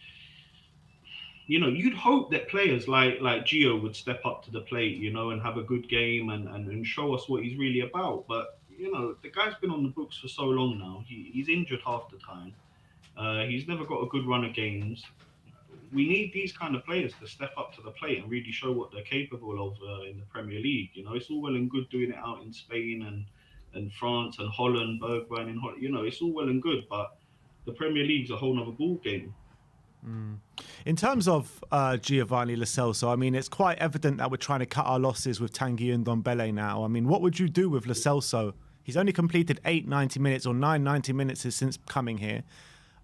You'd hope that players like Gio would step up to the plate, and have a good game and show us what he's really about. But the guy's been on the books for so long now. He's injured half the time. He's never got a good run of games. We need these kind of players to step up to the plate and really show what they're capable of in the Premier League. It's all well and good doing it out in Spain and France and Holland, Bergwijn in Holland. It's all well and good, but the Premier League's a whole nother ball game. In terms of Giovanni Lo Celso, I mean, it's quite evident that we're trying to cut our losses with Tanguy and Ndombele now. I mean, what would you do with Lo Celso? He's only completed 8 90 minutes or 9 90 minutes since coming here.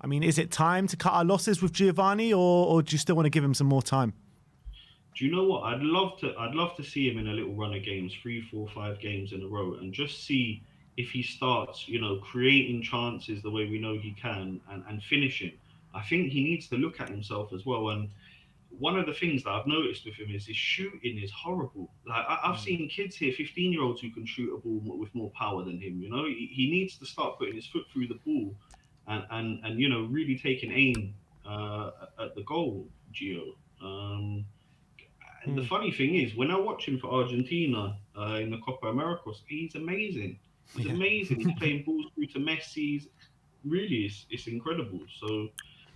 I mean, is it time to cut our losses with Giovanni, or do you still want to give him some more time? Do you know what? I'd love to see him in a little run of games, 3, 4, 5 games in a row, and just see if he starts, creating chances the way we know he can and finishing. I think he needs to look at himself as well. And one of the things that I've noticed with him is his shooting is horrible. Like I've seen kids here, 15-year-olds who can shoot a ball with more power than him. He needs to start putting his foot through the ball and really taking aim at the goal, Gio. And the funny thing is, when I watch him for Argentina in the Copa Americas, he's amazing. He's amazing. He's playing balls through to Messi. Really, it's incredible. So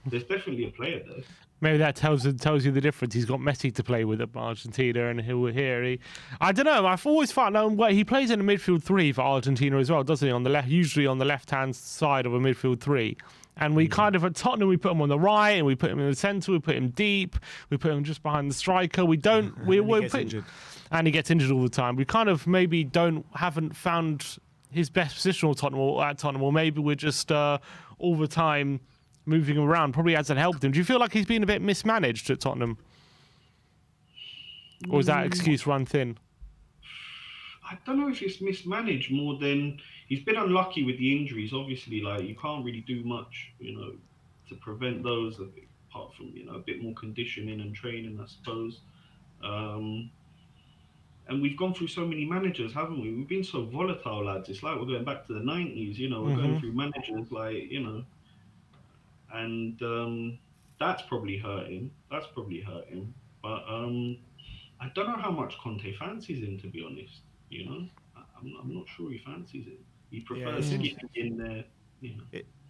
there's definitely a player there. Maybe that tells you the difference. He's got Messi to play with at Argentina, and I don't know. I've always found he plays in a midfield 3 for Argentina as well, doesn't he? On the left, usually on the left-hand side of a midfield 3. And we kind of at Tottenham, we put him on the right, and we put him in the centre. We put him deep. We put him just behind the striker. We don't. And he gets injured all the time. We kind of maybe haven't found his best position at Tottenham, or maybe we're just all the time moving around. Probably hasn't helped him. Do you feel like he's been a bit mismanaged at Tottenham? Or is that excuse run thin? I don't know if it's mismanaged more than he's been unlucky with the injuries. Obviously, like you can't really do much, to prevent those, apart from, a bit more conditioning and training, I suppose. And we've gone through so many managers, haven't we? We've been so volatile, lads. It's like we're going back to the 90s, we're going through managers like, and that's probably hurt him. But I don't know how much Conte fancies him, to be honest. I'm not sure he fancies it. He prefers getting in there.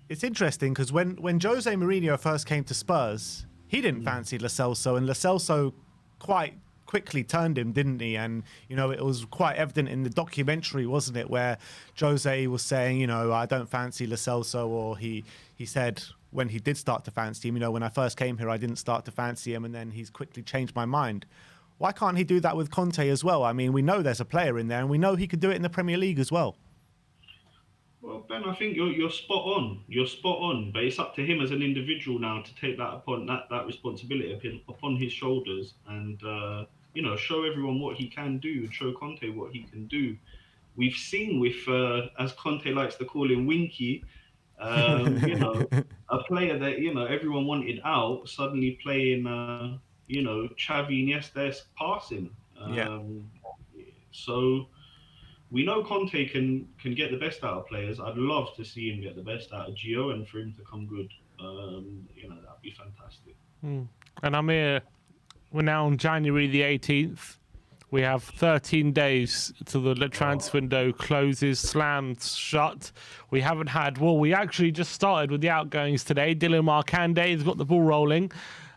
It's interesting because when Jose Mourinho first came to Spurs, he didn't fancy Lo Celso, and Lo Celso quite quickly turned him, didn't he? And it was quite evident in the documentary, wasn't it, where Jose was saying, I don't fancy Lo Celso, or he said when he did start to fancy him, when I first came here, I didn't start to fancy him, and then he's quickly changed my mind. Why can't he do that with Conte as well? I mean, we know there's a player in there, and we know he could do it in the Premier League as well. Well, Ben, I think you're spot on. You're spot on, but it's up to him as an individual now to take that upon that responsibility upon his shoulders, and show everyone what he can do, and show Conte what he can do. We've seen with, as Conte likes to call him, Winky, a player that everyone wanted out suddenly playing, Xavi Iniesta passing. So we know Conte can get the best out of players. I'd love to see him get the best out of Gio and for him to come good. You know, that'd be fantastic. And I'm here. We're now on January the 18th. We have 13 days till the transfer window closes, slams shut. We haven't had. Well, we actually just started with the outgoings today. Dylan Markande has got the ball rolling.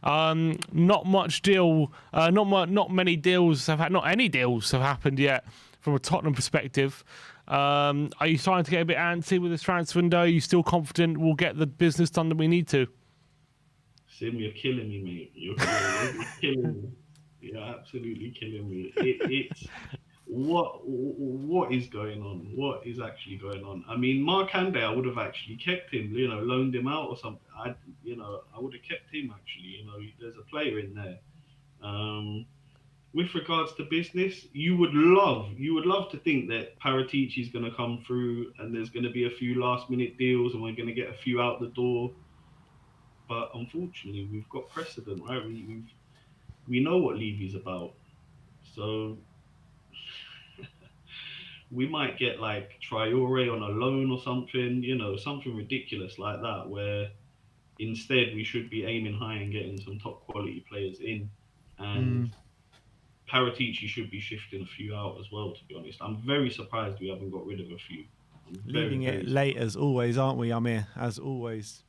Not much deal. Not many deals have had. Not any deals have happened yet from a Tottenham perspective. Are you starting to get a bit antsy with this transfer window? Are you still confident we'll get the business done that we need to? Sim, you're killing me, mate. You're killing me. You're absolutely killing me. It's what is going on? What is actually going on? I mean, Markande, I would have actually kept him. You know, loaned him out or something. I would have kept him actually. You know, there's a player in there. With regards to business, you would love to think that Paratici is going to come through and there's going to be a few last minute deals and we're going to get a few out the door. But unfortunately, we've got precedent, right? We know what Levy's about. So we might get like Traore on a loan or something, you know, something ridiculous like that, where instead we should be aiming high and getting some top quality players in. And Paratici should be shifting a few out as well, to be honest. I'm very surprised we haven't got rid of a few. Leaving it late as always, aren't we, Amir? As always.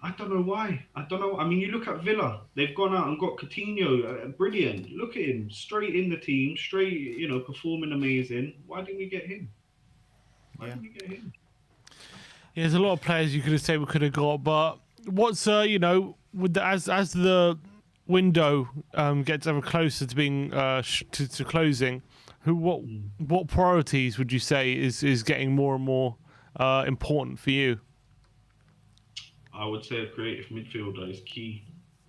I don't know why. I don't know. I mean, you look at Villa. They've gone out and got Coutinho. Brilliant. Look at him. Straight in the team. Straight, you know, performing amazing. Why didn't we get him? Why didn't we get him? Yeah, there's a lot of players you could have said we could have got, but what's you know, with the, as the window gets ever closer to being to closing, what priorities would you say is getting more and more important for you? I would say a creative midfielder is key.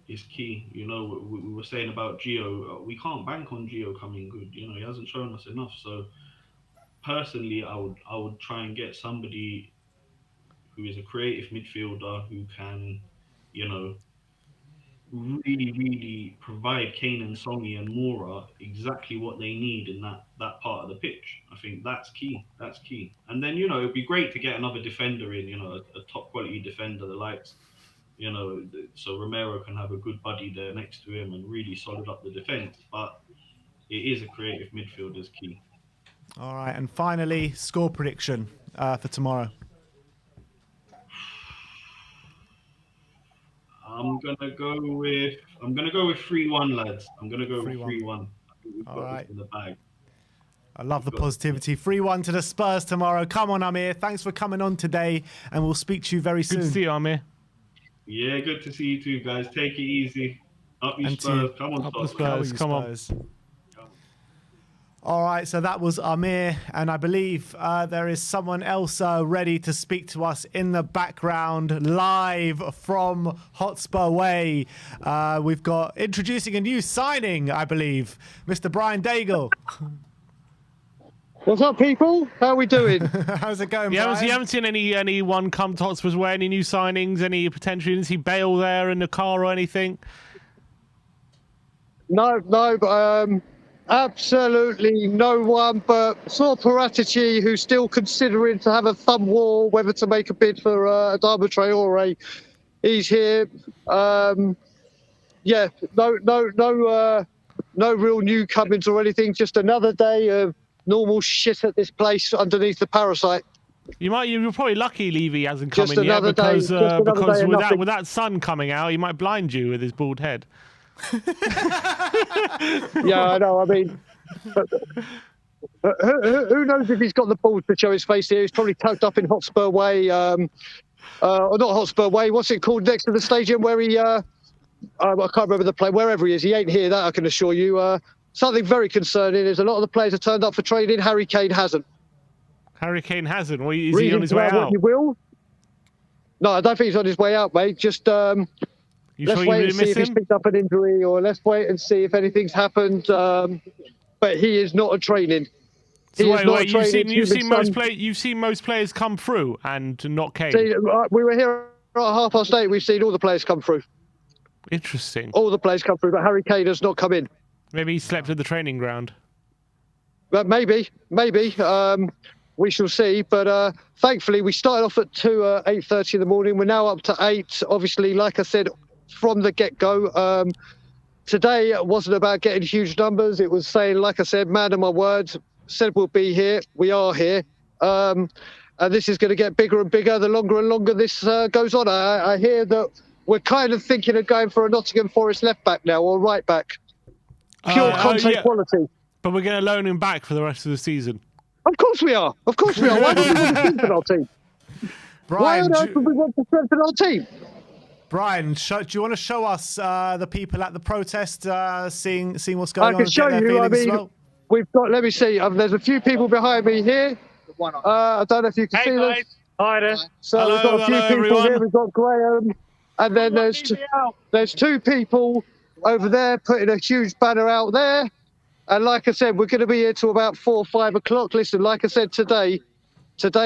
Is key. You know, we were saying about Gio. We can't bank on Gio coming good. You know, he hasn't shown us enough. So personally, I would try and get somebody who is a creative midfielder who can, you know, really provide Kane and Sonny and Mora exactly what they need in that part of the pitch. I think that's key. That's key. And then, you know, it'd be great to get another defender in, you know, a top quality defender, the likes, you know, so Romero can have a good buddy there next to him and really solid up the defence. But it is a creative midfielder's key. All right, and finally, score prediction for tomorrow. I'm gonna go with 3-1, lads. I'm gonna go with 3-1. We've All got right. this in the bag. I love the positivity. 3-1 to the Spurs tomorrow. Come on, Amir. Thanks for coming on today, and we'll speak to you very soon. Good to see you, Amir. Yeah, good to see you too, guys. Take it easy. Up you And to Spurs. you. Come on, Up the Spurs. Spurs. Come on. All right, so that was Amir, and I believe there is someone else ready to speak to us in the background, live from Hotspur Way. We've got introducing a new signing, I believe, Mr. Brian Daigle. What's up, people? How are we doing? How's it going, You Brian? haven't seen anyone come to Hotspur's Way, any new signings, any potential? You didn't see Bale there in the car or anything? No, but absolutely no one. But saw Paratici, who's still considering to have a thumb war whether to make a bid for Adama Traore. He's here. Yeah, no real new comings or anything. Just another day of normal shit at this place underneath the parasite. You're probably lucky Levy hasn't come Just in yet another day- because just another because day of nothing. with that sun coming out, he might blind you with his bald head. Yeah, I know. I mean, who knows if he's got the balls to show his face here? He's probably tucked up in Hotspur Way, or not Hotspur Way. What's it called next to the stadium where he? I can't remember the play. Wherever he is, he ain't here. That I can assure you. Something very concerning is a lot of the players have turned up for training. Harry Kane hasn't. Harry Kane hasn't. Well, is he Read on his into way that what out? you will. No, I don't think he's on his way out, mate. Just You let's sure you wait really and see miss if he's him? picked up an injury, or let's wait and see if anything's happened. But he is not a training. So He is not a you've training. you've seen most players come through and not Kane. We were here at 8:30. We've seen all the players come through. Interesting. All the players come through, but Harry Kane has not come in. Maybe he slept at the training ground. But maybe. We shall see. But thankfully, we started off at 8:30 in the morning. We're now up to 8. Obviously, like I said, from the get-go, today wasn't about getting huge numbers. It was saying, like I said, man of my words, said we'll be here. We are here. And this is going to get bigger and bigger the longer and longer this goes on. I hear that we're kind of thinking of going for a Nottingham Forest left-back now, or right-back. Pure Conte quality. But we're going to loan him back for the rest of the season. Of course we are. Why would we want to strengthen our team? Why on earth would we want to strengthen our team? Brian, do you want to show us the people at the protest, seeing what's going on? I can show you. I mean, we've got. Let me see. There's a few people behind me here. I don't know if you can see them. Hi there. So we've got a few people here. We've got Graham, and then there's two people over there putting a huge banner out there. And like I said, we're going to be here till about 4 or 5 o'clock. Listen, like I said, today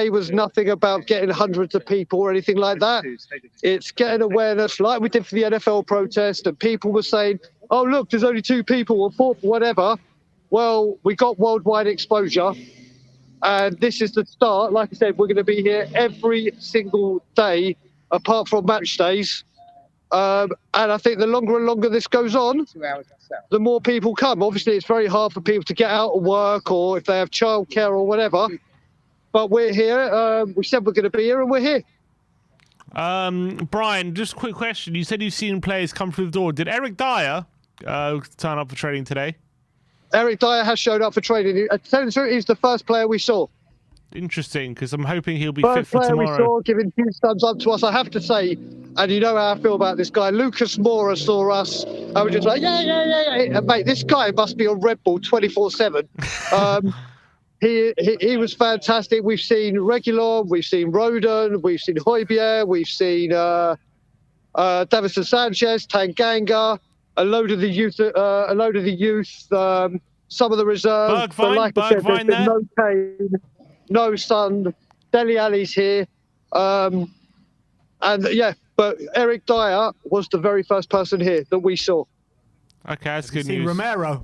was nothing about getting hundreds of people or anything like that. It's getting awareness like we did for the NFL protest, and people were saying, oh, look, there's only 2 people or 4, whatever. Well, we got worldwide exposure, and this is the start. Like I said, we're going to be here every single day, apart from match days. And I think the longer and longer this goes on, the more people come. Obviously, it's very hard for people to get out of work or if they have childcare or whatever. But we're here. We said we're going to be here, and we're here. Brian, just a quick question. You said you've seen players come through the door. Did Eric Dyer turn up for training today? Eric Dyer has showed up for training. He's the first player we saw. Interesting, because I'm hoping he'll be first fit for player tomorrow. We saw giving huge thumbs up to us. I have to say, and you know how I feel about this guy, Lucas Moura saw us. I was just like, yeah. And mate, this guy must be on Red Bull 24/7. He was fantastic. We've seen Reguilon, we've seen Rodon, we've seen Højbjerg, we've seen Davinson Sanchez, Tanganga, a load of the youth, some of the reserves. But like I said, there's been no Kane, no Son, Dele Alli's here. But Eric Dyer was the very first person here that we saw. Okay, that's good news. Romero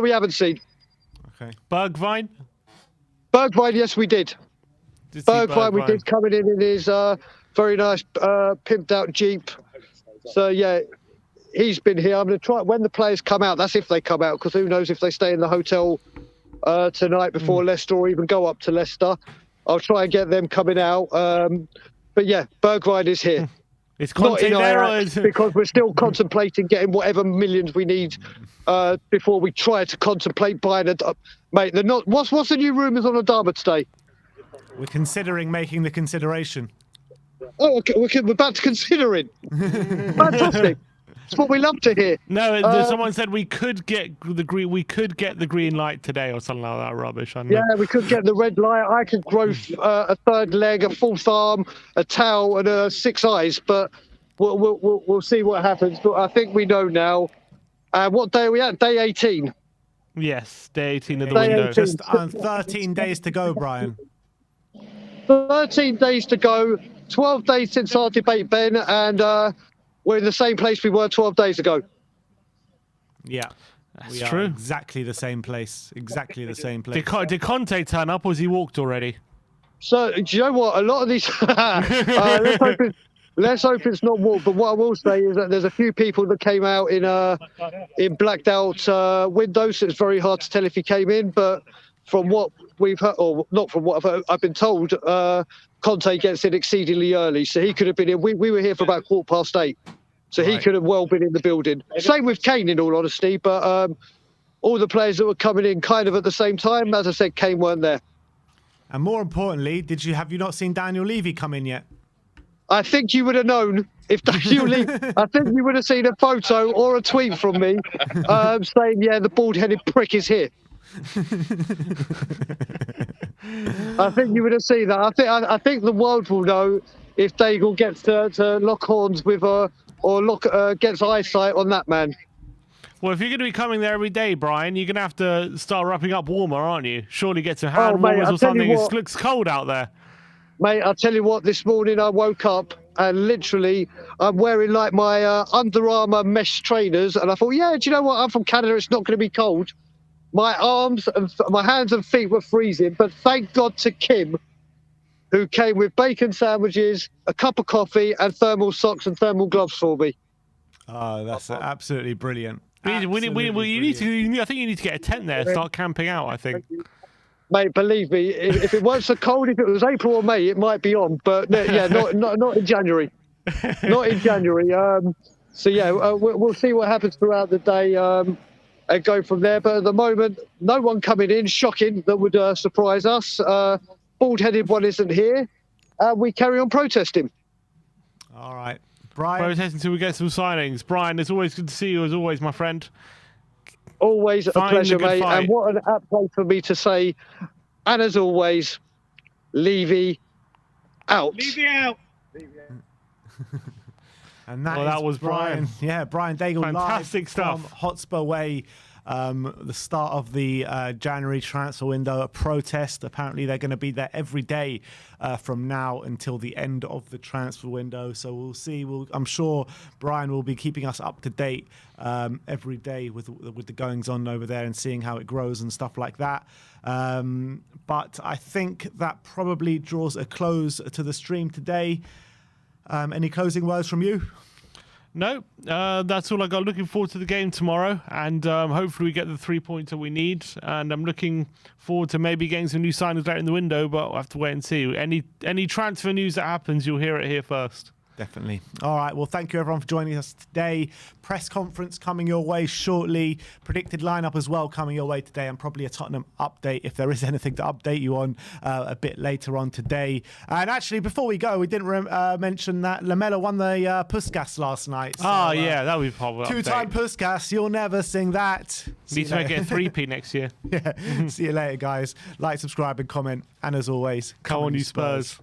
we haven't seen. Okay. Bergwijn, yes, we did. Bergwijn, we did, coming in his very nice pimped out Jeep. So yeah, he's been here. I'm going to try when the players come out. That's if they come out, because who knows if they stay in the hotel tonight before Leicester, or even go up to Leicester. I'll try and get them coming out. But yeah, Bergwijn is here. It's Conte there, because we're still contemplating getting whatever millions we need before we try to contemplate buying a mate. What's the new rumours on Adama today? We're considering making the consideration. Oh, okay, we're about to consider it. Fantastic. It's what we love to hear. No, someone said we could get the green light today or something like that rubbish. I know. Yeah, we could get the red light. I could grow a third leg, a fourth arm, a towel, and 6 eyes. But we'll see what happens. But I think we know now. What day are we at? Day 18. Yes, day 18 of the Day window. 18. Just 13 days to go, Brian. 13 days to go. 12 days since our debate, Ben, and we're in the same place we were 12 days ago. Yeah, that's true. Exactly the same place. Exactly the same place. Did Conte turn up, or has he walked already? So, do you know what? A lot of these... let's hope it's not walked. But what I will say is that there's a few people that came out in blacked out windows, so it's very hard to tell if he came in. But from what we've heard, or not from what I've heard, I've been told, Conte gets in exceedingly early, so he could have been here. We were here for about 8:15, so he could have well been in the building. Same with Kane, in all honesty, but all the players that were coming in kind of at the same time, as I said, Kane weren't there. And more importantly, have you not seen Daniel Levy come in yet? I think you would have known if Daniel Levy. I think you would have seen a photo or a tweet from me saying, "Yeah, the bald-headed prick is here." I think you would have seen that. I think the world will know if Daigle gets to lock horns with gets eyesight on that man. Well, if you're going to be coming there every day, Brian, you're going to have to start wrapping up warmer, aren't you? Surely get some hand warmers or something. It looks cold out there. Mate, I'll tell you what, this morning I woke up and literally I'm wearing like my Under Armour mesh trainers, and I thought, yeah, do you know what? I'm from Canada, it's not going to be cold. my arms and my hands and feet were freezing. But thank God to Kim, who came with bacon sandwiches, a cup of coffee, and thermal socks and thermal gloves for me. Oh, that's absolutely brilliant. You need to. I think you need to get a tent there and start camping out. I think. Mate, believe me, if it weren't so cold, if it was April or May, it might be on. But yeah, not in January. Not in January. So yeah, we'll see what happens throughout the day and go from there. But at the moment, no one coming in. Shocking, that would surprise us. Bald-headed one isn't here. We carry on protesting. All right, Brian. Protesting until we get some signings. Brian, it's always good to see you as always, my friend. Always a pleasure, mate. Fight. And what an apt way for me to say, and as always, Levy out. Levy out. And that, that was Brian. Yeah, Brian Daigle. Fantastic live stuff. From Hotspur Way. The start of the January transfer window, a protest. Apparently, they're going to be there every day from now until the end of the transfer window. So we'll see. I'm sure Brian will be keeping us up to date every day with the goings on over there and seeing how it grows and stuff like that. But I think that probably draws a close to the stream today. Any closing words from you? No, that's all I got. Looking forward to the game tomorrow, and hopefully we get the 3-pointer we need. And I'm looking forward to maybe getting some new signings out in the window, but we'll have to wait and see. Any transfer news that happens, you'll hear it here first. Definitely. All right. Well, thank you everyone for joining us today. Press conference coming your way shortly. Predicted lineup as well coming your way today, and probably a Tottenham update if there is anything to update you on a bit later on today. And actually, before we go, we didn't mention that Lamela won the Puskas last night. So, yeah, that would be probably two-time Puskas. You'll never sing that. Need to make it a 3P next year. Yeah. See you later, guys. Like, subscribe, and comment. And as always, come on, you Spurs.